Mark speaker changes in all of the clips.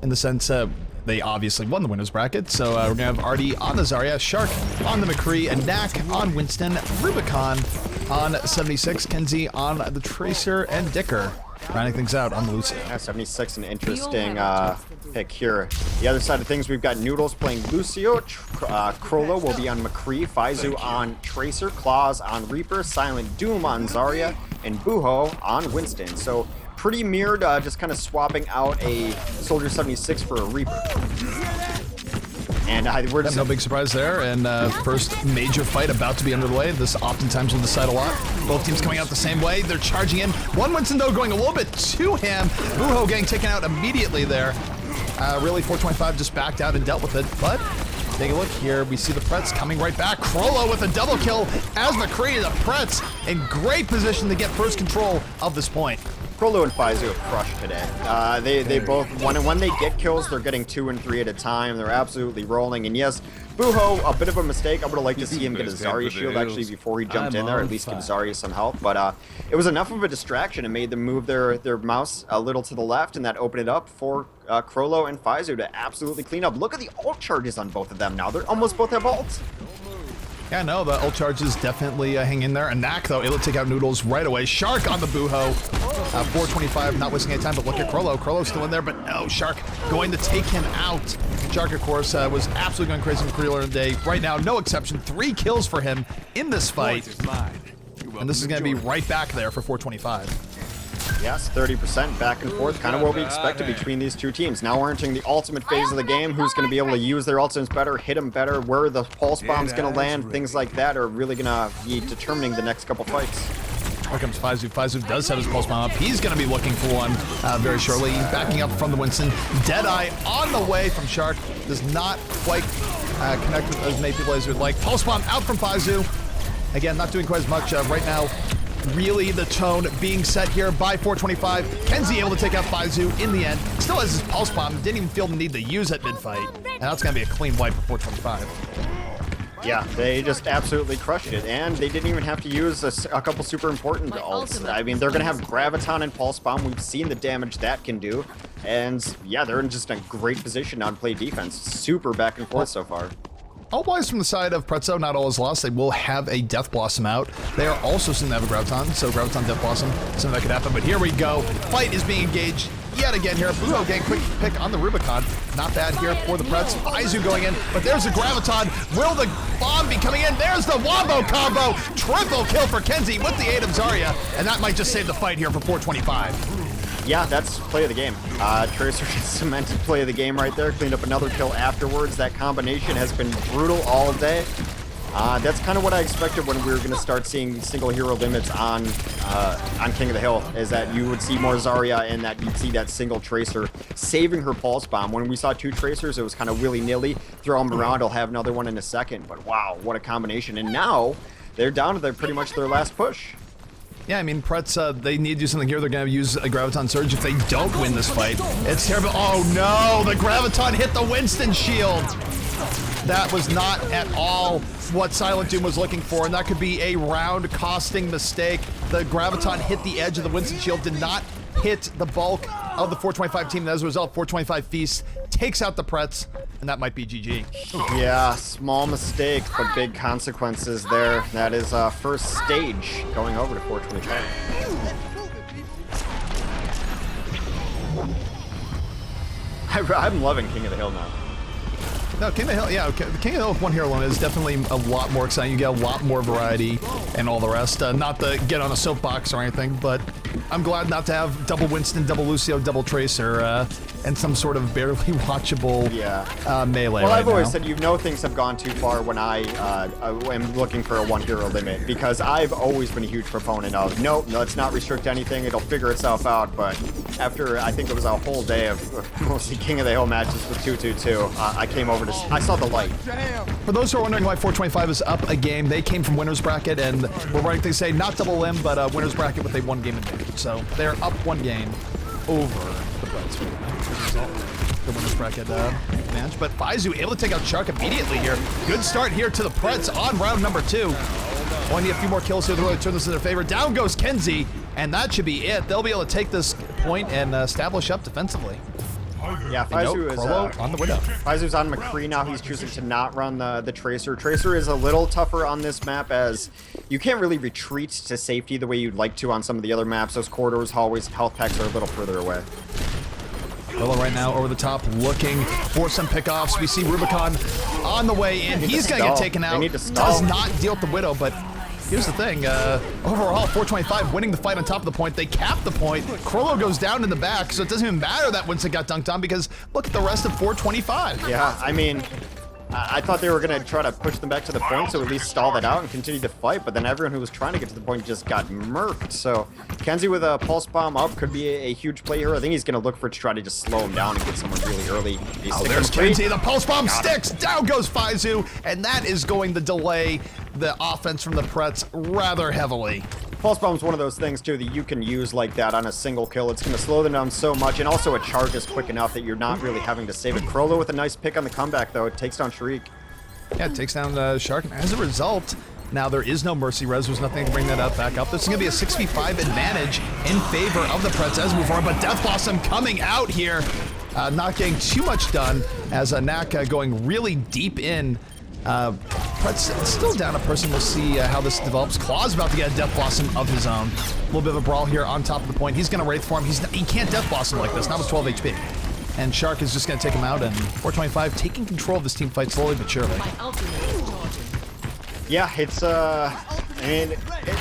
Speaker 1: in the sense they obviously won the winners bracket. So we're gonna have Artie on the Zarya, Shark on the McCree, and Knack on Winston, Rubicon on 76, Kenzie on the Tracer, and Dicker rounding things out on the Lucio.
Speaker 2: Yeah, 76, an interesting pick here. The other side of things, we've got Noodles playing Lucio, Krolo will be on McCree, Faizu on Tracer, Claws on Reaper, Silent Doom on Zarya, and Buho on Winston. So pretty mirrored, just kind of swapping out a Soldier 76 for a Reaper. And we're just
Speaker 1: no big surprise there, and first major fight about to be underway. This oftentimes will decide a lot. Both teams coming out the same way. They're charging in. One Winston, though, going a little bit to him. Buho getting taken out immediately there. Really, 425 just backed out and dealt with it, but take a look here. We see the Prets coming right back. Krolo with a double kill as McCree. The Prets in great position to get first control of this point.
Speaker 2: Krolo and Faizu have crushed today. They both, when they get kills, they're getting 2 and 3 at a time. They're absolutely rolling. And yes, Buho, a bit of a mistake. I would have liked to see him get a Zarya shield actually before he jumped in there, at least give Zarya some help. But it was enough of a distraction. It made them move their mouse a little to the left, and that opened it up for Krolo and Faizu to absolutely clean up. Look at the ult charges on both of them now. They're almost both have ults.
Speaker 1: Yeah, no, the ult charges definitely hang in there. And Knack, though, able to take out Noodles right away. Shark on the Buho. 425, not wasting any time, but look at Krolo. Krolo's still in there, but no, Shark going to take him out. Shark, of course, was absolutely going crazy in the earlier in the day. Right now, no exception. 3 kills for him in this fight. And this is going to be right back there for 425.
Speaker 2: Yes, 30% back and forth, kind of what we expected between these two teams. Now we're entering the ultimate phase of the game. Who's going to be able to use their ultimates better, hit them better, where the pulse bomb's going to land, things like that are really going to be determining the next couple fights.
Speaker 1: Here comes Faizu. Faizu does have his pulse bomb up. He's going to be looking for one very shortly. Backing up from the Winston. Deadeye on the way from Shark. Does not quite connect with as many people as we'd like. Pulse bomb out from Faizu. Again, not doing quite as much right now. Really the tone being set here by 425. Kenzie able to take out Faizu in the end. Still has his pulse bomb. Didn't even feel the need to use it mid-fight. And that's going to be a clean wipe for 425.
Speaker 2: Yeah, they just absolutely crushed it. And they didn't even have to use a couple super important ults. I mean, they're going to have Graviton and Pulse Bomb. We've seen the damage that can do. And yeah, they're in just a great position now to play defense. Super back and forth so far.
Speaker 1: All boys from the side of Pretzo, not all is lost. They will have a Death Blossom out. They are also soon to have a Graviton, so Graviton, Death Blossom, something that could happen. But here we go. Fight is being engaged yet again here. Buho getting quick pick on the Rubicon. Not bad here for the Prets. Faizu going in, but there's the Graviton. Will the bomb be coming in? There's the Wombo combo. Triple kill for Kenzie with the aid of Zarya, and that might just save the fight here for 425.
Speaker 2: Yeah, that's play of the game. Tracer just cemented play of the game right there. Cleaned up another kill afterwards. That combination has been brutal all day. That's kind of what I expected when we were going to start seeing single hero limits on King of the Hill, is that you would see more Zarya and that you'd see that single Tracer saving her pulse bomb. When we saw 2 Tracers, it was kind of willy-nilly. Throw them around, I'll have another one in a second. But wow, what a combination. And now they're down to pretty much their last push.
Speaker 1: Yeah, I mean, Prets, they need to do something here. They're going to use a Graviton Surge if they don't win this fight. It's terrible. Oh, no. The Graviton hit the Winston shield. That was not at all what Silent Doom was looking for, and that could be a round-costing mistake. The Graviton hit the edge of the Winston shield, did not hit the bulk of the 425 team. And as a result, 425 Feast takes out the Prets, and that might be GG.
Speaker 2: Yeah, small mistake, but big consequences there. That is first stage going over to 425. I'm loving King of the Hill now.
Speaker 1: No, King of the Hill, yeah, King of the Hill with one hero alone is definitely a lot more exciting. You get a lot more variety and all the rest. Not to get on a soapbox or anything, but I'm glad not to have double Winston, double Lucio, double Tracer, and some sort of barely watchable melee.
Speaker 2: Well,
Speaker 1: right
Speaker 2: I've always
Speaker 1: now.
Speaker 2: said you know things have gone too far when I am looking for a one hero limit, because I've always been a huge proponent of no, let's not restrict anything, it'll figure itself out. But after I think it was a whole day of mostly King of the Hill matches with 2-2-2, I came over to I saw the light.
Speaker 1: For those who are wondering why 425 is up a game, they came from winners bracket, and we're running, they say, not double limb, but winners bracket with a 1-game advantage. So they're up 1 game over the Prets. The winners bracket match. But Faizu able to take out Shark immediately here. Good start here to the Prets on round number 2. Only a few more kills here to really turn this in their favor. Down goes Kenzie, and that should be it. They'll be able to take this point and establish up defensively.
Speaker 2: Yeah,
Speaker 1: They know
Speaker 2: Faizu is
Speaker 1: Krollo on the Widow.
Speaker 2: Faizu's on McCree now. He's choosing to not run the Tracer. Tracer is a little tougher on this map as you can't really retreat to safety the way you'd like to on some of the other maps. Those corridors, hallways, health packs are a little further away.
Speaker 1: Krollo right now over the top looking for some pickoffs. We see Rubicon on the way in. He's going to get taken out. Does not deal with the Widow, but here's the thing. Overall, 425 winning the fight on top of the point. They cap the point. Krollo goes down in the back, so it doesn't even matter that Winston got dunked on because look at the rest of 425.
Speaker 2: Yeah, I mean, I thought they were going to try to push them back to the point, so at least stall that out and continue to fight, but then everyone who was trying to get to the point just got murked. So Kenzie with a pulse bomb up could be a huge play here. I think he's going to look for it to try to just slow him down and get someone really early.
Speaker 1: Oh, there's Kenzie. The pulse bomb sticks. Down goes Faizu, and that is going to delay the offense from the Prets rather heavily.
Speaker 2: Pulse bomb's one of those things too that you can use like that on a single kill. It's going to slow them down so much, and also it charges quick enough that you're not really having to save it. Krollo with a nice pick on the comeback though. It takes down Sharik.
Speaker 1: Yeah, it takes down Shark, and as a result, now there is no Mercy Res. There's nothing to bring that up back up. This is going to be a 6v5 advantage in favor of the Prets as we move forward, but Death Blossom coming out here, not getting too much done as Naka going really deep in. Prets still down a person. We'll see how this develops. Claw's about to get a Death Blossom of his own. A little bit of a brawl here on top of the point. He's going to Wraith form. He can't Death Blossom like this, not with 12 HP. And Shark is just going to take him out, and 425 taking control of this team fight slowly but surely.
Speaker 2: Yeah, it's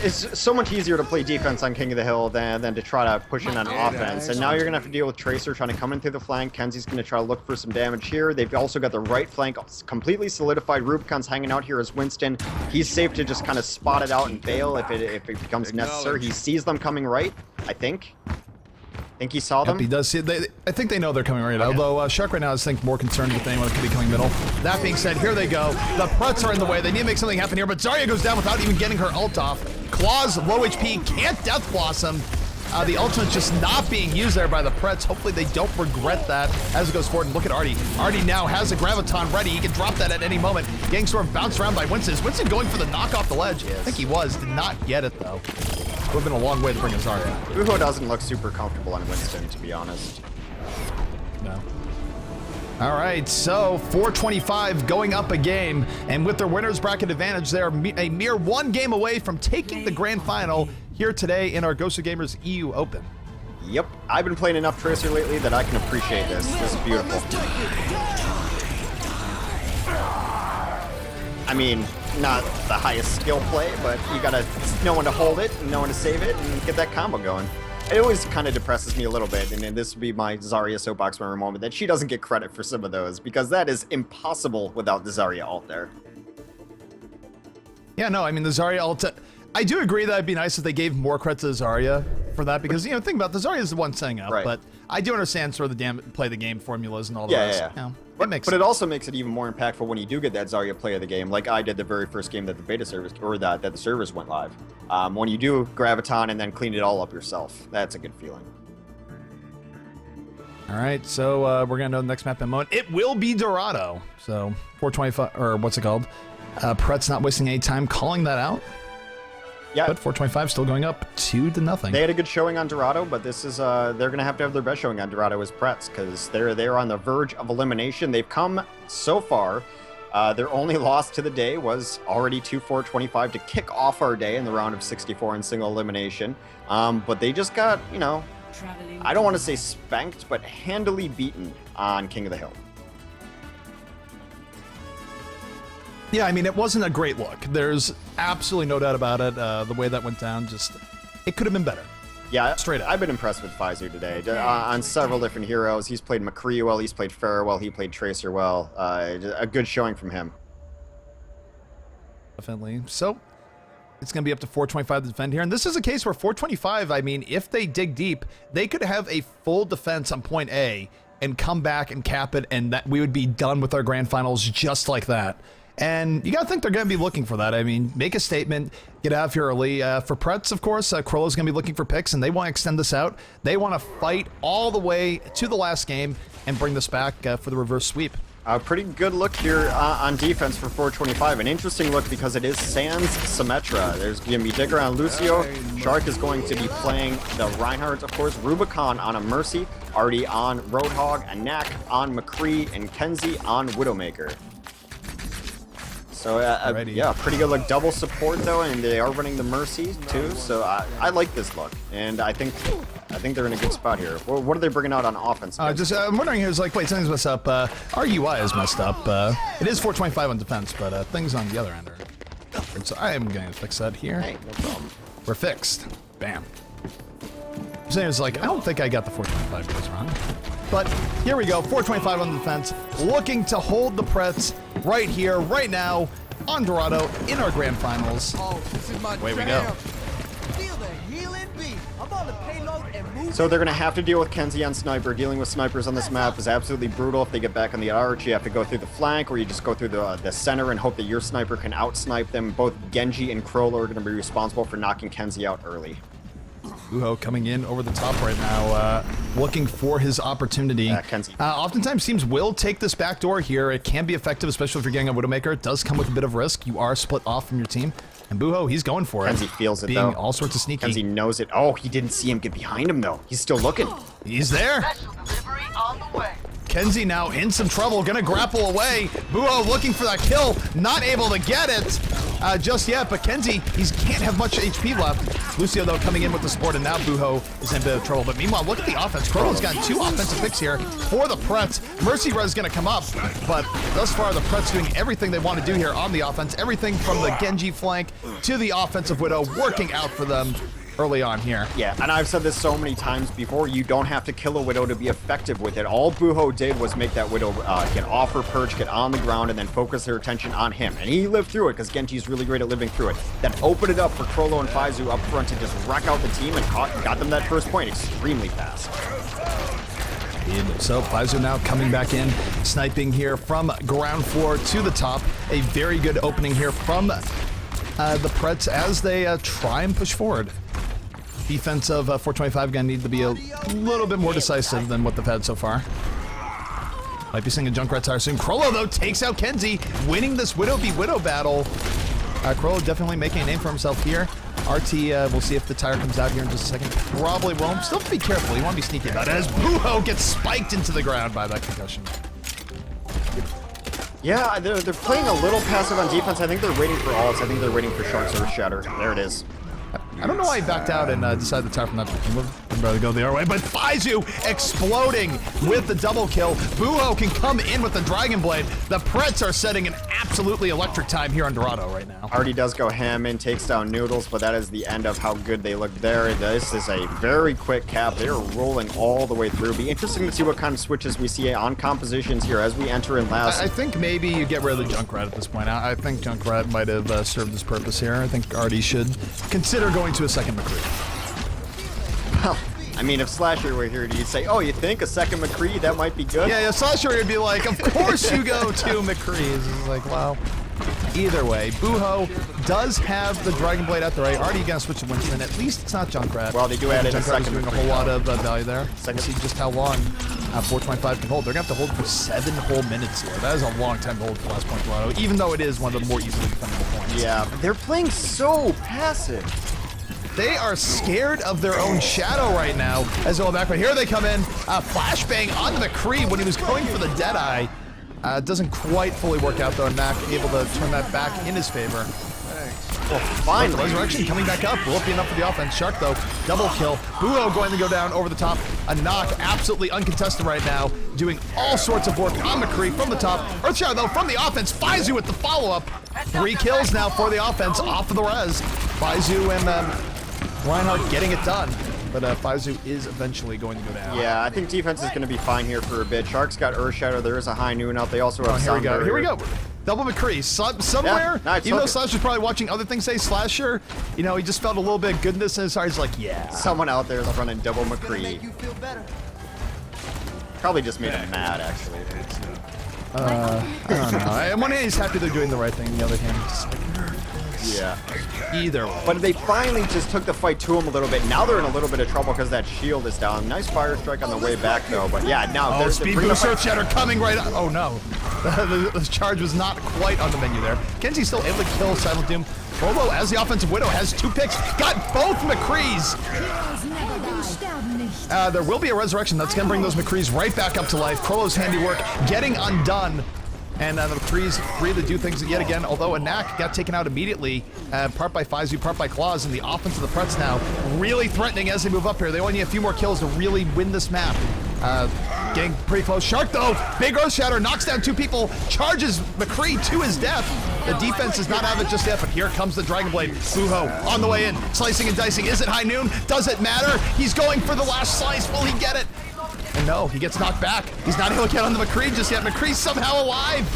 Speaker 2: it's so much easier to play defense on King of the Hill than to try to push in on offense. And now you're going to have to deal with Tracer trying to come in through the flank. Kenzie's going to try to look for some damage here. They've also got the right flank completely solidified. Rubicon's hanging out here as Winston. He's safe to just kind of spot it out and bail if it becomes necessary. He sees them coming right, I think. Think he saw them?
Speaker 1: Yep, he does see it. I think they know they're coming right. Although Shark right now is more concerned with anyone that could be coming middle. That being said, here they go. The Prets are in the way. They need to make something happen here, but Zarya goes down without even getting her ult off. Claws, low HP, can't Death Blossom. The ultimate's just not being used there by the Prets. Hopefully they don't regret that as it goes forward. And look at Artie. Artie now has a Graviton ready. He can drop that at any moment. Getting sort of bounced around by Winston. Is Winston going for the knock off the ledge? Yes. I think he was. Did not get it, though. Would have been a long way to bring a Zarya.
Speaker 2: Uho doesn't look super comfortable on Winston, to be honest.
Speaker 1: No. All right, so 425 going up a game, and with their winner's bracket advantage, they're a mere one game away from taking the grand final here today in our GosuGamers EU Open.
Speaker 2: Yep, I've been playing enough Tracer lately that I can appreciate this. This is beautiful. I mean, not the highest skill play, but you gotta know when to hold it, and know when to save it, and get that combo going. It always kind of depresses me a little bit, and this would be my Zarya soapbox member moment, that she doesn't get credit for some of those, because that is impossible without the Zarya ult there.
Speaker 1: Yeah, no, I mean, the Zarya ult... I do agree that it'd be nice if they gave more credit to Zarya for that, because, you know, think about it, the Zarya is the one setting up, but I do understand sort of the play the game formulas and all the rest.
Speaker 2: Yeah.
Speaker 1: You know,
Speaker 2: but it also makes it even more impactful when you do get that Zarya play of the game, like I did the very first game that the beta service, or that the servers went live. When you do Graviton and then clean it all up yourself, that's a good feeling.
Speaker 1: All right, so we're going to know the next map in a moment. It will be Dorado. So 425, or what's it called? Prets not wasting any time calling that out.
Speaker 2: Yeah.
Speaker 1: But 425 still going up 2-0.
Speaker 2: They had a good showing on Dorado, but this is they're going to have their best showing on Dorado as Prets, because they're on the verge of elimination. They've come so far. Their only loss to the day was already 2-4-25 to kick off our day in the round of 64 in single elimination. But they just got, you know, I don't want to say spanked, but handily beaten on King of the Hill.
Speaker 1: Yeah, I mean, it wasn't a great look. There's absolutely no doubt about it. The way that went down, just, it could have been better.
Speaker 2: Yeah,
Speaker 1: straight up.
Speaker 2: I've been impressed with Faizu today on several different heroes. He's played McCree well, he's played Pharah well, he played Tracer well. A good showing from him.
Speaker 1: Definitely. So, it's going to be up to 425 to defend here. And this is a case where 425, I mean, if they dig deep, they could have a full defense on point A and come back and cap it, and that we would be done with our grand finals just like that. And you got to think they're going to be looking for that. I mean, make a statement, get out of here early. For Prets, of course, Krollo's going to be looking for picks, and they want to extend this out. They want to fight all the way to the last game and bring this back for the reverse sweep.
Speaker 2: A pretty good look here on defense for 425. An interesting look because it is Sans Symmetra. There's going to be Digger on Lucio. Shark is going to be playing the Reinhardt, of course. Rubicon on a Mercy. Artie on Roadhog. Anak on McCree. And Kenzie on Widowmaker. So, yeah, pretty good look. Double support, though, and they are running the Mercy, too. So, I like this look. And I think they're in a good spot here. What are they bringing out on offense?
Speaker 1: I'm wondering, wait, something's messed up. Our UI is messed up. It is 425 on defense, but things on the other end are... So I am going to fix that here.
Speaker 2: Hey, no problem.
Speaker 1: We're fixed. Bam. I'm saying it's like, I don't think I got the 425 goes wrong. But here we go, 425 on the defense, looking to hold the Prets right here, right now, on Dorado in our grand finals.
Speaker 3: Oh, this is my
Speaker 1: Away we go.
Speaker 3: Feel the healing beat. I'm on the payload and move.
Speaker 2: So they're going to have to deal with Kenzie on Sniper. Dealing with snipers on this map is absolutely brutal. If they get back on the arch, you have to go through the flank, or you just go through the center and hope that your sniper can out-snipe them. Both Genji and Crowler are going to be responsible for knocking Kenzie out early.
Speaker 1: Uho coming in over the top right now, looking for his opportunity.
Speaker 2: Kenzie.
Speaker 1: Oftentimes teams will take this back door here. It can be effective, especially if you're getting a Widowmaker. It does come with a bit of risk. You are split off from your team. And Buho, he's going for it.
Speaker 2: Kenzie feels it,
Speaker 1: being
Speaker 2: though.
Speaker 1: all sorts of sneaky.
Speaker 2: Kenzie knows it. Oh, he didn't see him get behind him, though. He's still looking.
Speaker 1: He's there.
Speaker 3: Special delivery on the way.
Speaker 1: Kenzie now in some trouble, gonna grapple away. Buho looking for that kill, not able to get it just yet, but Kenzie, he can't have much HP left. Lucio, though, coming in with the support, and now Buho is in a bit of trouble. But meanwhile, look at the offense. Crowell's got 2 offensive picks here for the Prets. Mercy Res is gonna come up, but thus far, the Prets doing everything they want to do here on the offense. Everything from the Genji flank to the offensive Widow, working out for them early on here.
Speaker 2: Yeah, and I've said this so many times before, you don't have to kill a Widow to be effective with it. All Buho did was make that Widow get off her perch, get on the ground, and then focus their attention on him. And he lived through it, because Genji's really great at living through it. Then open it up for Krolo and Faizu up front to just wreck out the team and got them that first point extremely fast.
Speaker 1: So Faizu now coming back in, sniping here from ground floor to the top. A very good opening here from the Prets as they try and push forward. Defense of 425 gonna need to be a little bit more decisive than what they've had so far. Might be seeing a Junkrat tire soon. Krolo, though, takes out Kenzie, winning this Widow v Widow battle. Krolo definitely making a name for himself here. RT, we'll see if the tire comes out here in just a second. Probably won't. Still have to be careful. You want to be sneaky about it as Buho gets spiked into the ground by that concussion.
Speaker 2: Yeah, they're playing a little passive on defense. I think they're waiting for ults. I think they're waiting for Shark's Earth Shatter. There it is.
Speaker 1: I don't know why he backed out and decided to tire from that. I'd rather go the other way. But Faizu exploding with the double kill. Buho can come in with the Dragon Blade. The Prets are setting an absolutely electric time here on Dorado right now.
Speaker 2: Artie does go ham in, takes down Noodles, but that is the end of how good they look there. This is a very quick cap. They are rolling all the way through. Be interesting to see what kind of switches we see on compositions here as we enter in last.
Speaker 1: I think maybe you get rid of the Junkrat at this point. I think Junkrat might have served his purpose here. I think Artie should consider going to a second McCree.
Speaker 2: Well, I mean, if Slasher were here, you'd say, oh, you think a second McCree, that might be good?
Speaker 1: Yeah, Slasher would be like, of course you go to McCree's. It's like, wow. Either way, Buho does have the Dragon Blade out the right. Already gonna switch to Winston. At least it's not Junkrat.
Speaker 2: Well, they do add in a
Speaker 1: Junkrat is
Speaker 2: second
Speaker 1: doing a
Speaker 2: McCree
Speaker 1: whole lot
Speaker 2: now.
Speaker 1: of value there. Let's see just how long 425 can hold. They're gonna have to hold for 7 whole minutes here. That is a long time to hold for last point Dorado, even though it is one of the more easily defendable points.
Speaker 2: Yeah, they're playing so passive.
Speaker 1: They are scared of their own shadow right now as they go back, but here they come in. Flashbang onto McCree when he was going for the Deadeye. Doesn't quite fully work out though, and Mac able to turn that back in his favor.
Speaker 2: Well, finally.
Speaker 1: Resurrection coming back up. Will it be enough for the offense? Shark, though, double kill. Buho going to go down over the top. A knock, absolutely uncontested right now. Doing all sorts of work on McCree from the top. Earthshower, though, from the offense. Faizu with the follow-up. 3 kills now for the offense off of the res. Faizu and Reinhardt getting it done. But Faizu is eventually going to go down.
Speaker 2: Yeah, I think defense is going to be fine here for a bit. Shark's got Earth Shadow. There is a high noon out. They also have
Speaker 1: Here we go.
Speaker 2: Sound
Speaker 1: Here we
Speaker 2: Barrier.
Speaker 1: go. Double McCree. Somewhere,
Speaker 2: Yeah,
Speaker 1: even though Slasher's probably watching other things say Slasher, you know, he just felt a little bit of goodness in his heart. He's like, yeah.
Speaker 2: Someone out there is running double McCree.
Speaker 3: Make you feel better.
Speaker 2: Probably just made him mad, actually.
Speaker 1: I don't know. On one hand, he's happy they're doing the right thing. On the other hand, he's just like,
Speaker 2: Yeah.
Speaker 1: Either way.
Speaker 2: But they finally just took the fight to him a little bit. Now they're in a little bit of trouble because that shield is down. Nice fire strike on the way back, though. But yeah, now
Speaker 1: Oh, speed boost Earth Shatter coming right up. Oh no. The charge was not quite on the menu there. Kenzie still able to kill Silent Doom. Frollo, as the offensive widow, has 2 picks. Got both McCrees. There will be a resurrection. That's going to bring those McCrees right back up to life. Frollo's handiwork getting undone. And the McCrees free to do things yet again, although Anak got taken out immediately, part by Faizu, part by Claws, and the offense of the Prets now really threatening as they move up here. They only need a few more kills to really win this map. Getting pretty close. Shark, though, big Earth Shatter, knocks down 2 people, charges McCree to his death. The defense does not have it just yet, but here comes the Dragon Blade. Buho on the way in, slicing and dicing. Is it High Noon? Does it matter? He's going for the last slice. Will he get it? And no, he gets knocked back. He's not able to get on the McCree just yet. McCree's somehow alive.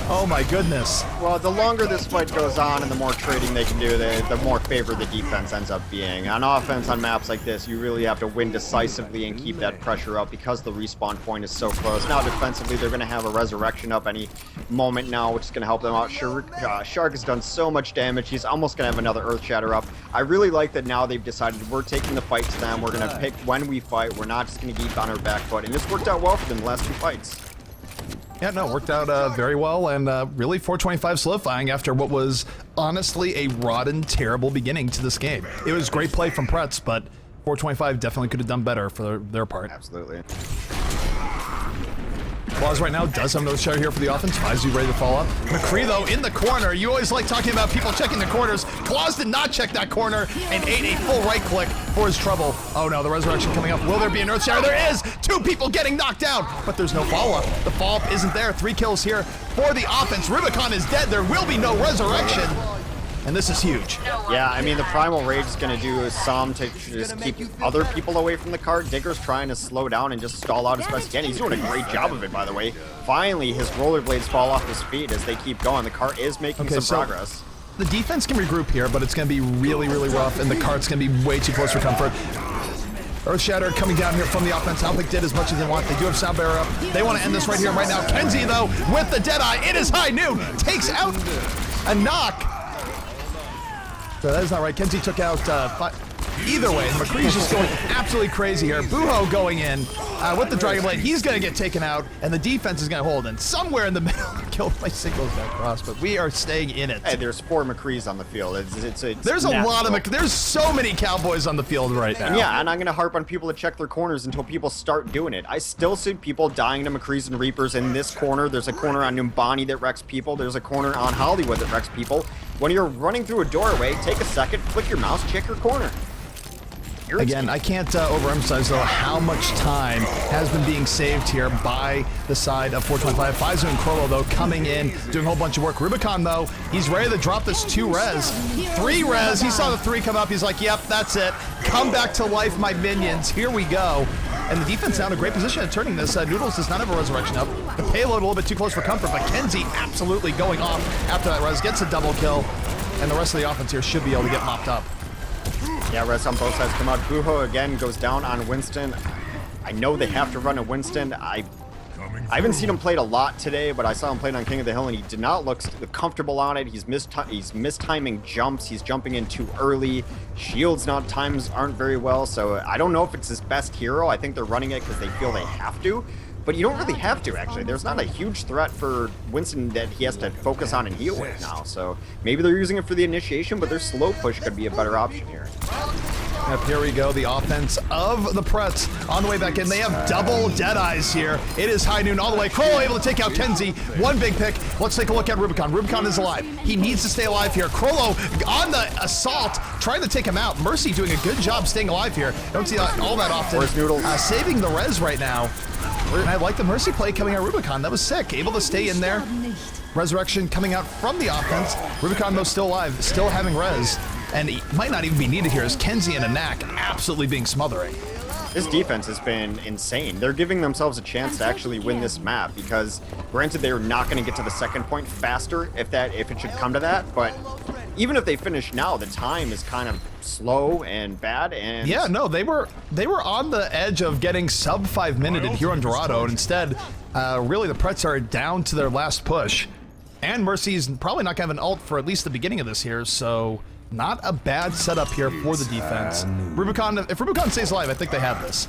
Speaker 1: Oh my goodness.
Speaker 2: Well, the longer this fight goes on and the more trading they can do, the more favored the defense ends up being. On offense, on maps like this, you really have to win decisively and keep that pressure up because the respawn point is so close. Now defensively, they're going to have a resurrection up any moment now, which is going to help them out. Shark has done so much damage. He's almost going to have another Earth Shatter up. I really like that now they've decided we're taking the fight to them. We're going to pick when we fight. We're not just going to keep on our back foot. And this worked out well for them the last 2 fights.
Speaker 1: Yeah, no, worked out very well, and really 425 solidifying after what was honestly a rotten, terrible beginning to this game. It was great play from Prets, but 425 definitely could have done better for their part.
Speaker 2: Absolutely.
Speaker 1: Claws right now does have no share here for the offense. Faizu ready to fall up. McCree, though, in the corner. You always like talking about people checking the corners. Claws did not check that corner and ate a full right click for his trouble. Oh no, the resurrection coming up. Will there be an Earth Shatter? There is! 2 people getting knocked down, but there's no follow-up. The follow-up isn't there. 3 kills here for the offense. Rubicon is dead. There will be no resurrection. And this is huge.
Speaker 2: Yeah, I mean, the Primal Rage is going to do some to just keep other people away from the cart. Digger's trying to slow down and just stall out as best he can. He's doing a great job of it, by the way. Finally, his rollerblades fall off his feet as they keep going. The cart is making some progress.
Speaker 1: The defense can regroup here, but it's going to be really, really rough, and the cart's going to be way too close for comfort. Earth Shatter coming down here from the offense. I don't think did as much as they want. They do have Sound Bearer up. They want to end this right here, right now. Kenzie, though, with the Deadeye. It is High Noon. Takes out a knock. So that is not right. Kenzie took out either way. McCree's just going absolutely crazy here. Buho going in with the Dragon Blade. He's going to get taken out, and the defense is going to hold. And somewhere in the middle, killed my singles that cross, but we are staying in it.
Speaker 2: Hey, there's 4 McCrees on the field.
Speaker 1: There's a lot of there's so many Cowboys on the field right now.
Speaker 2: Yeah, and I'm going to harp on people to check their corners until people start doing it. I still see people dying to McCrees and Reapers in this corner. There's a corner on Numbani that wrecks people. There's a corner on Hollywood that wrecks people. When you're running through a doorway, take a second, click your mouse, check your corner.
Speaker 1: Again, I can't overemphasize, though, how much time has been being saved here by the side of 425. Faizu and Krollo, though, coming in, doing a whole bunch of work. Rubicon, though, he's ready to drop this 2 res. 3 res. He saw the 3 come up. He's like, yep, that's it. Come back to life, my minions. Here we go. And the defense now in a great position at turning this. Noodles does not have a resurrection up. The payload a little bit too close for comfort, but Kenzie absolutely going off after that res. Gets a double kill. And the rest of the offense here should be able to get mopped up.
Speaker 2: Yeah, res on both sides come out. Buho again goes down on Winston. I know they have to run a Winston. I haven't seen him played a lot today, but I saw him playing on King of the Hill, and he did not look comfortable on it. He's mistiming jumps. He's jumping in too early. Shields times aren't very well, so I don't know if it's his best hero. I think they're running it because they feel they have to. But you don't really have to, actually. There's not a huge threat for Winston that he has to focus on and heal with now. So maybe they're using it for the initiation, but their slow push could be a better option here.
Speaker 1: Yep, here we go. The offense of the Prets on the way back in. They have double Deadeyes here. It is High Noon all the way. Krollo able to take out Kenzie. 1 big pick. Let's take a look at Rubicon. Rubicon is alive. He needs to stay alive here. Krollo on the assault, trying to take him out. Mercy doing a good job staying alive here. Don't see that all that often.
Speaker 2: Where's Noodles?
Speaker 1: Saving the res right now. And I like the Mercy play coming out Rubicon. That was sick. Able to stay in there. Resurrection coming out from the offense. Rubicon, though, still alive. Still having res. And he might not even be needed here as Kenzie and Anak absolutely being smothering.
Speaker 2: This defense has been insane. They're giving themselves a chance to actually win this map because, granted, they're not going to get to the second point faster if it should come to that. But even if they finish now, the time is kind of slow and bad. And
Speaker 1: yeah, no, they were on the edge of getting sub 5 minuted here on Dorado, and instead, really the Prets are down to their last push. And Mercy's probably not going to have an ult for at least the beginning of this here, so not a bad setup here for the defense. Rubicon, if Rubicon stays alive, I think they have this.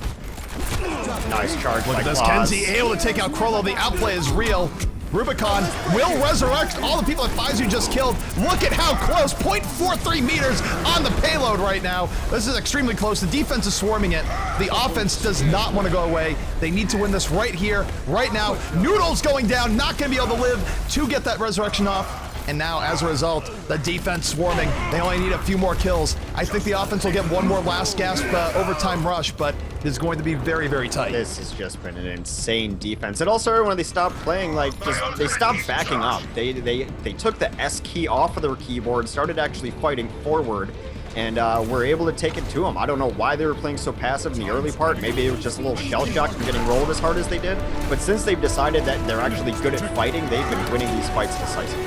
Speaker 2: Nice charge.
Speaker 1: Look at this, Kenzie able to take out Krollo. The outplay is real. Rubicon will resurrect all the people that Faizu just killed. Look at how close, 0.43 meters on the payload right now. This is extremely close. The defense is swarming it. The offense does not want to go away. They need to win this right here, right now. Noodles going down, not going to be able to live to get that resurrection off. And now, as a result, the defense swarming. They only need a few more kills. I think the offense will get one more last gasp overtime rush, but it is going to be very, very tight.
Speaker 2: This has just been an insane defense. It all started when they stopped playing, they stopped backing up. They took the S key off of their keyboard, started actually fighting forward, and were able to take it to them. I don't know why they were playing so passive in the early part. Maybe it was just a little shell shock from getting rolled as hard as they did. But since they've decided that they're actually good at fighting, they've been winning these fights decisively.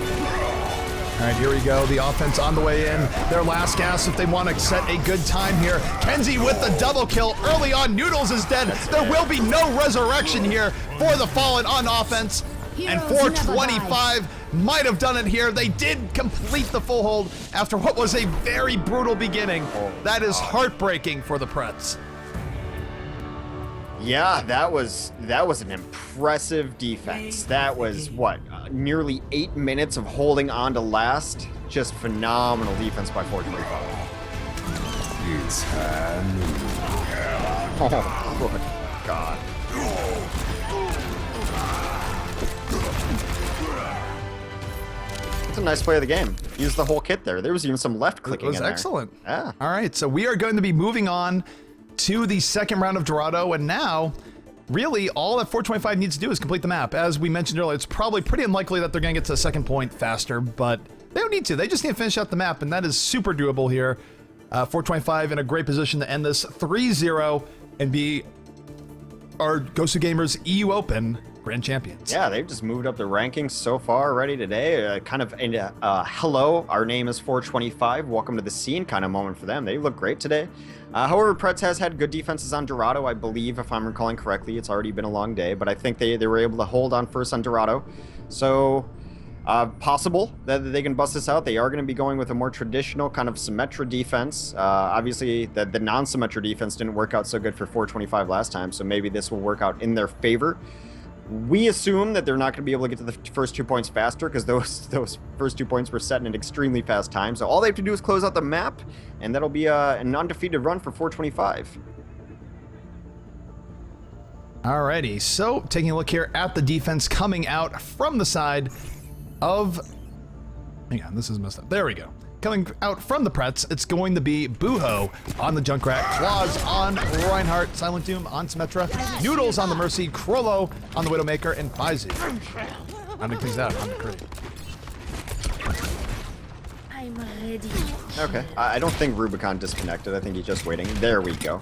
Speaker 1: All right, here we go. The offense on the way in. Their last gas if they want to set a good time here. Kenzie with the double kill early on. Noodles is dead. There will be no resurrection here for the Fallen on offense. And 425 might have done it here. They did complete the full hold after what was a very brutal beginning. That is heartbreaking for the Prets.
Speaker 2: Yeah, that was an impressive defense. That was, what, nearly 8 minutes of holding on to last? Just phenomenal defense by 425.
Speaker 4: It's time.
Speaker 2: Oh, good God. It's a nice play of the game. Used the whole kit there. There was even some left clicking in there.
Speaker 1: It was excellent.
Speaker 2: Yeah.
Speaker 1: All right, so we are going to be moving on to the second round of Dorado, and now, really, all that 425 needs to do is complete the map. As we mentioned earlier, it's probably pretty unlikely that they're going to get to the second point faster, but they don't need to. They just need to finish out the map, and that is super doable here. 425 in a great position to end this 3-0 and be our GosuGamers EU Open Grand Champions.
Speaker 2: Yeah, they've just moved up the rankings so far already today. Kind of a hello, our name is 425, welcome to the scene kind of moment for them. They look great today. However, Prets has had good defenses on Dorado, I believe, if I'm recalling correctly. It's already been a long day, but I think they were able to hold on first on Dorado. So, possible that they can bust this out. They are going to be going with a more traditional kind of Symmetra defense. Obviously, the non-Symmetra defense didn't work out so good for 425 last time, so maybe this will work out in their favor. We assume that they're not going to be able to get to the first 2 points faster because those first 2 points were set in an extremely fast time. So all they have to do is close out the map, and that'll be an undefeated run for 425.
Speaker 1: Alrighty, so taking a look here at the defense coming out from the side of... Hang on, this is messed up. There we go. Coming out from the Prets, it's going to be Buho on the Junkrat, Claws on Reinhardt, Silent Doom on Symmetra, Noodles on the Mercy, Krollo on the Widowmaker, and Faizu. I'm gonna clean that on the Cree.
Speaker 5: I'm ready.
Speaker 2: Okay, I don't think Rubicon disconnected. I think he's just waiting. There we go.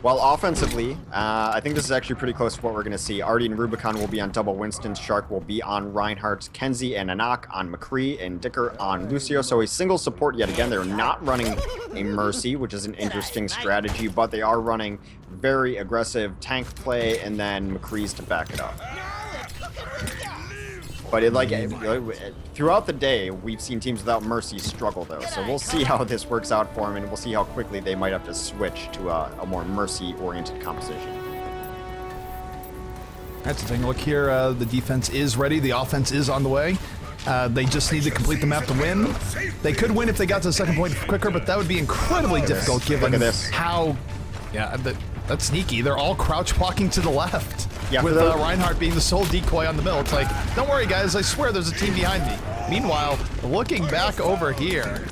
Speaker 2: Well, offensively, I think this is actually pretty close to what we're going to see. Artie and Rubicon will be on double Winston. Shark will be on Reinhardt. Kenzie and Anak on McCree. And Dicker on Lucio. So a single support yet again. They're not running a Mercy, which is an interesting strategy. But they are running very aggressive tank play. And then McCree's to back it up. But throughout the day, we've seen teams without Mercy struggle, though. So we'll see how this works out for them, and we'll see how quickly they might have to switch to a more Mercy-oriented composition.
Speaker 1: That's the thing. Look here, the defense is ready. The offense is on the way. They just need to complete the map to win. They could win if they got to the second point quicker, but that would be incredibly difficult given how... Yeah, that's sneaky. They're all crouch walking to the left.
Speaker 2: Yeah,
Speaker 1: with Reinhardt being the sole decoy on the middle. It's like, don't worry, guys. I swear there's a team behind me. Meanwhile, looking back over here.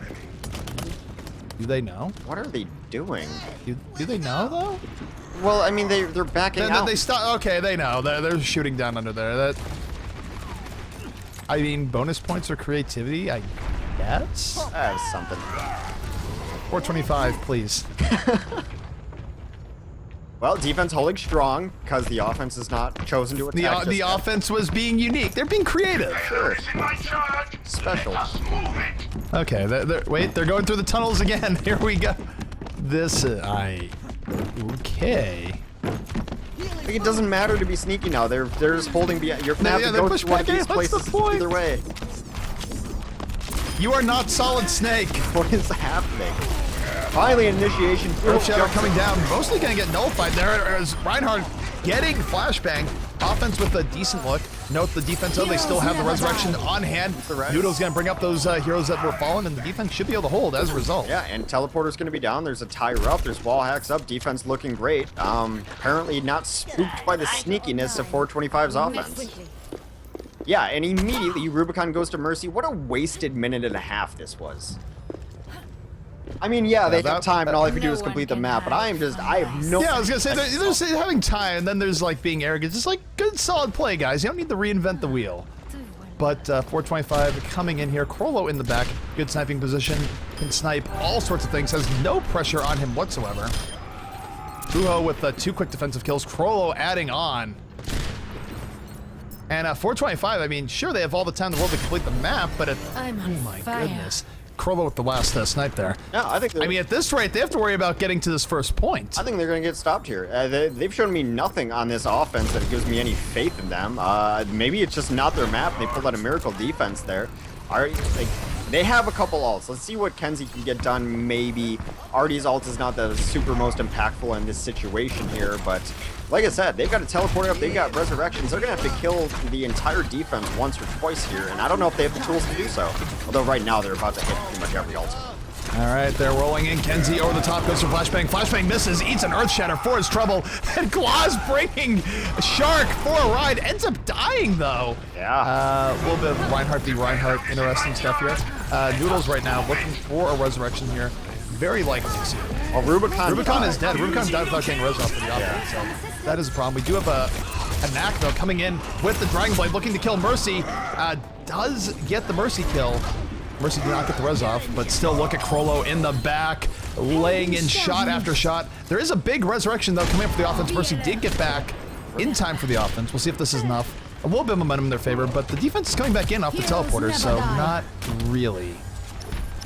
Speaker 1: Do they know?
Speaker 2: What are they doing?
Speaker 1: Do they know, though?
Speaker 2: Well, I mean, they're backing out.
Speaker 1: They stop. Okay, they know. They're shooting down under there. I mean, bonus points or creativity, I guess?
Speaker 2: That's something.
Speaker 1: 425, please.
Speaker 2: Well, defense holding strong because the offense is not chosen to attack.
Speaker 1: The offense was being unique. They're being creative.
Speaker 2: Sure. Special.
Speaker 1: Okay, wait, they're going through the tunnels again. Here we go. Okay.
Speaker 2: Like, it doesn't matter to be sneaky now. They're just holding behind. You're gonna have
Speaker 1: Yeah,
Speaker 2: to
Speaker 1: they're
Speaker 2: go
Speaker 1: pushed
Speaker 2: to one of
Speaker 1: back
Speaker 2: these
Speaker 1: in. What's the
Speaker 2: places
Speaker 1: point?
Speaker 2: either way.
Speaker 1: You are not Solid Snake.
Speaker 2: What is happening? Finally, initiation.
Speaker 1: Earth Shadow coming down, mostly going to get nullified. There is Reinhardt getting flashbang. Offense with a decent look. Note the defense, though, they still have the resurrection on hand. Noodle's going to bring up those heroes that were fallen, and the defense should be able to hold as a result.
Speaker 2: Yeah, and teleporter's going to be down. There's a tire up. There's wall hacks up. Defense looking great. Apparently not spooked by the sneakiness of 425's offense. Yeah, and immediately Rubicon goes to Mercy. What a wasted minute and a half this was. I mean, yeah, they have time, and all I have to do is complete the map, but I have no...
Speaker 1: Yeah, I was going to say, there's having time, and then there's, like, being arrogant. Just, like, good, solid play, guys. You don't need to reinvent the wheel. But 425 coming in here. Krollo in the back. Good sniping position. Can snipe all sorts of things. Has no pressure on him whatsoever. Buho with 2 quick defensive kills. Krollo adding on. And 425, I mean, sure, they have all the time in the world to complete the map, but oh my goodness. Krollo with the last snipe there.
Speaker 2: No, I
Speaker 1: mean, at this rate, they have to worry about getting to this first point.
Speaker 2: I think they're going to get stopped here. They've shown me nothing on this offense that gives me any faith in them. Maybe it's just not their map. They pulled out a miracle defense there. They have a couple ults. Let's see what Kenzie can get done, maybe. Artie's ult is not the super most impactful in this situation here, but like I said, they've got a teleporter up, they've got resurrections. They're going to have to kill the entire defense once or twice here, and I don't know if they have the tools to do so. Although right now they're about to hit pretty much every ult.
Speaker 1: All right, they're rolling in. Kenzie over the top goes for flashbang. Flashbang misses, eats an earth shatter for his trouble. And Claus bringing Shark for a ride. Ends up dying, though.
Speaker 2: Yeah.
Speaker 1: A little bit of Reinhardt v. Reinhardt. Interesting stuff here. Noodles right now looking for a resurrection here. Very likely to see.
Speaker 2: Well, Rubicon
Speaker 1: is dead. Rubicon died without getting res off for the offense, so that is a problem. We do have a Knack, though, coming in with the Dragon Blade, looking to kill Mercy. Does get the Mercy kill. Mercy did not get the res off, but still look at Krollo in the back, laying in shot after shot. There is a big resurrection, though, coming up for the offense. Mercy did get back in time for the offense. We'll see if this is enough. A little bit of momentum in their favor, but the defense is coming back in off the teleporter, so not really.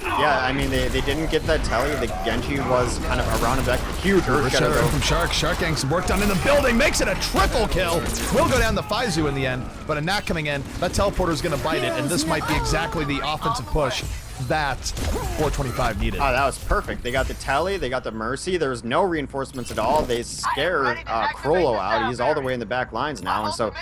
Speaker 2: Yeah, I mean, they didn't get that tally. The Genji was kind of around a back. Huge Earth Shadow
Speaker 1: from Shark. Shark getting some work done in the building, makes it a triple kill. Will go down the Faizu in the end, but a Knack coming in. That teleporter is going to bite it, and this might be exactly the offensive push that 425 needed.
Speaker 2: Oh, that was perfect. They got the tally, they got the Mercy. There's no reinforcements at all. They scare Krollo out. He's all the way in the back lines now, and so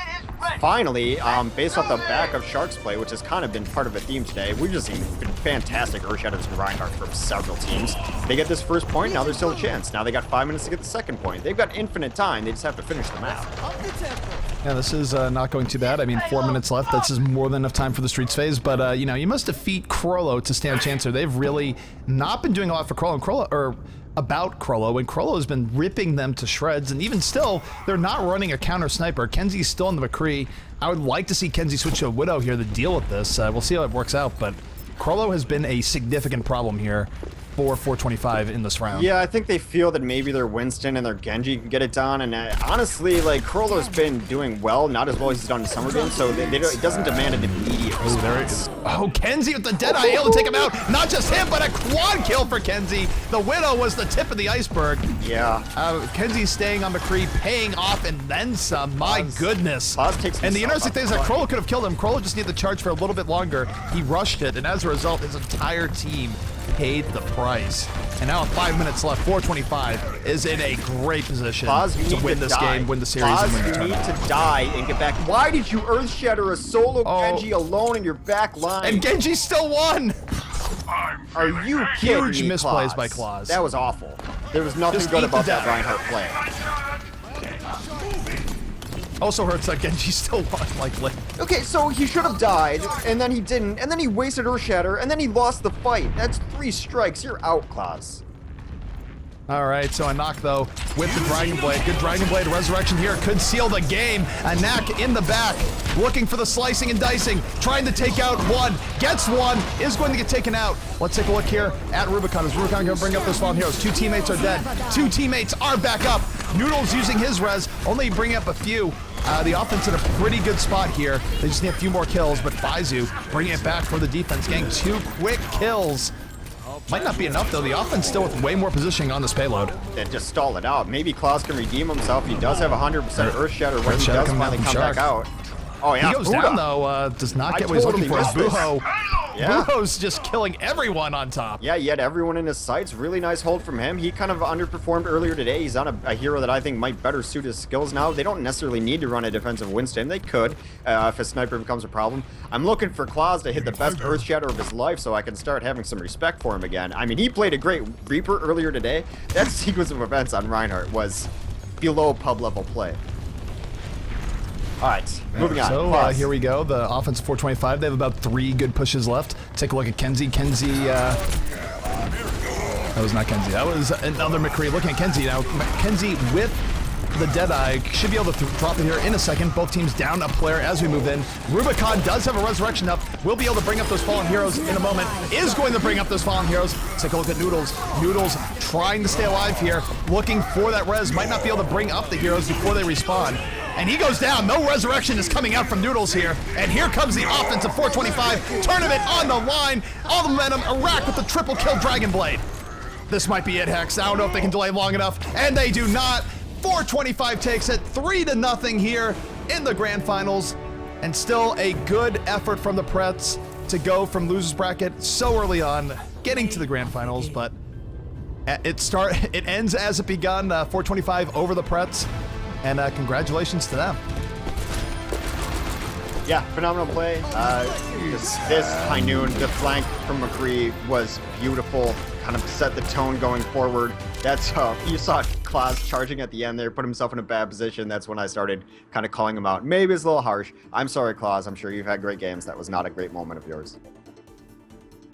Speaker 2: finally, based off the back of Shark's play, which has kind of been part of a theme today, we've just seen fantastic Earth Shadows and Reinhardt from several teams. They get this first point, now there's still a chance. Now they got 5 minutes to get the second point. They've got infinite time. They just have to finish the map.
Speaker 1: Yeah, this is not going too bad. I mean, 4 minutes left. This is more than enough time for the Streets phase, but, you know, you must defeat Krollo to stand a chance here. They've really not been doing a lot for Krollo, about Krollo, and Krollo has been ripping them to shreds, and even still, they're not running a counter sniper. Kenzie's still in the McCree. I would like to see Kenzie switch to a Widow here to deal with this. We'll see how it works out, but Krollo has been a significant problem here for 425 in this round.
Speaker 2: Yeah, I think they feel that maybe their Winston and their Genji can get it done, and honestly, like, Krollo's been doing well, not as well as he's done in Summer Games, so it doesn't demand an immediate response.
Speaker 1: There it is. Oh, Kenzie with the Deadeye able to take him out. Not just him, but a quad kill for Kenzie. The Widow was the tip of the iceberg.
Speaker 2: Yeah.
Speaker 1: Kenzie's staying on McCree, paying off, and then some. My goodness.
Speaker 2: And
Speaker 1: the interesting thing is that Krollo could have killed him. Krollo just needed the charge for a little bit longer. He rushed it, and as a result, his entire team paid the price. And now with 5 minutes left, 425 is in a great position to win this game, win the series, and win the tournament.
Speaker 2: You need to die and get back. Why did you Earth Shatter a solo Genji alone in your back line?
Speaker 1: And Genji still won!
Speaker 2: Are you kidding me,
Speaker 1: Huge misplays by Claus.
Speaker 2: That was awful. There was nothing
Speaker 1: Just
Speaker 2: good
Speaker 1: eat the
Speaker 2: about that
Speaker 1: devil.
Speaker 2: Reinhardt play.
Speaker 1: Also hurts that Genji still won, like,
Speaker 2: Okay, so he should have died, and then he didn't, and then he wasted Earth Shatter, and then he lost the fight. That's 3 strikes. You're out, Claus.
Speaker 1: All right, so a knock, though, with the Dragon Blade. Good Dragon Blade resurrection here could seal the game. A Knack in the back, looking for the slicing and dicing, trying to take out one, gets one, is going to get taken out. Let's take a look here at Rubicon. Is Rubicon going to bring up those fallen heroes? 2 teammates are dead. 2 teammates are back up. Noodles using his res, only bringing up a few. The offense in a pretty good spot here. They just need a few more kills, but Faizu bringing it back for the defense, getting 2 quick kills. Might not be enough, though. The offense still with way more positioning on this payload.
Speaker 2: And just stall it out. Maybe Claus can redeem himself. He does have 100% Earth Shatter when he does
Speaker 1: coming out
Speaker 2: finally
Speaker 1: from
Speaker 2: come
Speaker 1: Shark.
Speaker 2: back out. Oh, yeah.
Speaker 1: He goes
Speaker 2: Buddha.
Speaker 1: down, though. Does not get
Speaker 2: I
Speaker 1: what he's looking
Speaker 2: totally
Speaker 1: for.
Speaker 2: missed this.
Speaker 1: Buho.
Speaker 2: Yeah.
Speaker 1: Buho's just killing everyone on top.
Speaker 2: Yeah, he had everyone in his sights. Really nice hold from him. He kind of underperformed earlier today. He's on a hero that I think might better suit his skills now. They don't necessarily need to run a defensive Winston. They could if a sniper becomes a problem. I'm looking for Claus to hit the best Earth Shatter of his life so I can start having some respect for him again. I mean, he played a great Reaper earlier today. That sequence of events on Reinhardt was below pub level play. All right, moving on.
Speaker 1: So here we go. The offense 425. They have about 3 good pushes left. Take a look at Kenzie. Kenzie. That was not Kenzie. That was another McCree. Looking at Kenzie now. Kenzie with the Deadeye should be able to drop it here in a second. Both teams down a player as we move in. Rubicon does have a resurrection up. Will be able to bring up those fallen heroes in a moment. Is going to bring up those fallen heroes. Take a look at Noodles. Noodles trying to stay alive here. Looking for that res. Might not be able to bring up the heroes before they respawn. And he goes down. No resurrection is coming out from Noodles here. And here comes the offense of 425. Tournament on the line. All the momentum. Iraq with the triple kill Dragon Blade. This might be it, Hex. I don't know if they can delay long enough. And they do not. 425 takes it 3-0 here in the grand finals. And still a good effort from the Prets to go from losers bracket so early on, getting to the grand finals. But it ends as it begun. 425 over the Prets. And congratulations to them.
Speaker 2: Yeah, phenomenal play. This high noon, the flank from McCree was beautiful. Kind of set the tone going forward. That's you saw Claus charging at the end there, put himself in a bad position. That's when I started kind of calling him out. Maybe it's a little harsh. I'm sorry, Claus. I'm sure you've had great games. That was not a great moment of yours.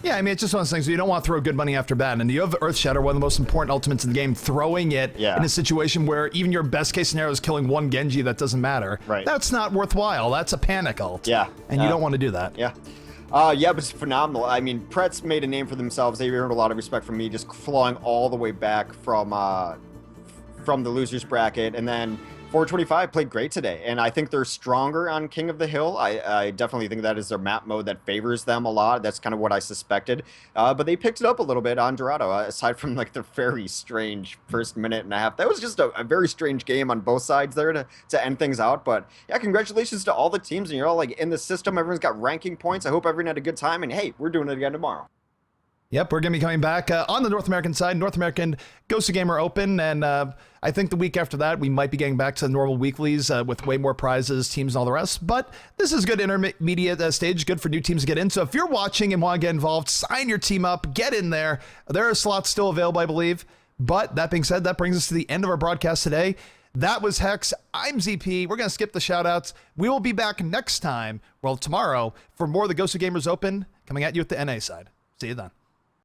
Speaker 1: Yeah, I mean, it's just one of those things where you don't want to throw good money after bad. And you have Earth Shatter, one of the most important ultimates in the game, throwing it in a situation where even your best case scenario is killing one Genji that doesn't matter.
Speaker 2: Right.
Speaker 1: That's not worthwhile. That's a panic ult.
Speaker 2: Yeah.
Speaker 1: And you don't want to do that.
Speaker 2: Yeah. Yeah, but it's phenomenal. I mean, Prets made a name for themselves. They earned a lot of respect from me, just clawing all the way back from the losers bracket. And then 425 played great today, and I think they're stronger on King of the Hill. I definitely think that is their map mode that favors them a lot. That's kind of what I suspected. But they picked it up a little bit on Dorado, aside from like the very strange first minute and a half. That was just a very strange game on both sides there to end things out. But yeah, congratulations to all the teams, and you're all like in the system. Everyone's got ranking points. I hope everyone had a good time, and hey, we're doing it again tomorrow.
Speaker 1: Yep, we're going to be coming back on the North American side, North American GosuGamer Open, and I think the week after that, we might be getting back to the normal weeklies with way more prizes, teams, and all the rest, but this is good intermediate stage, good for new teams to get in, so if you're watching and want to get involved, sign your team up, get in there. There are slots still available, I believe, but that being said, that brings us to the end of our broadcast today. That was Hex. I'm ZP. We're going to skip the shout-outs. We will be back next time, well, tomorrow, for more of the GosuGamers Open, coming at you at the NA side. See you then.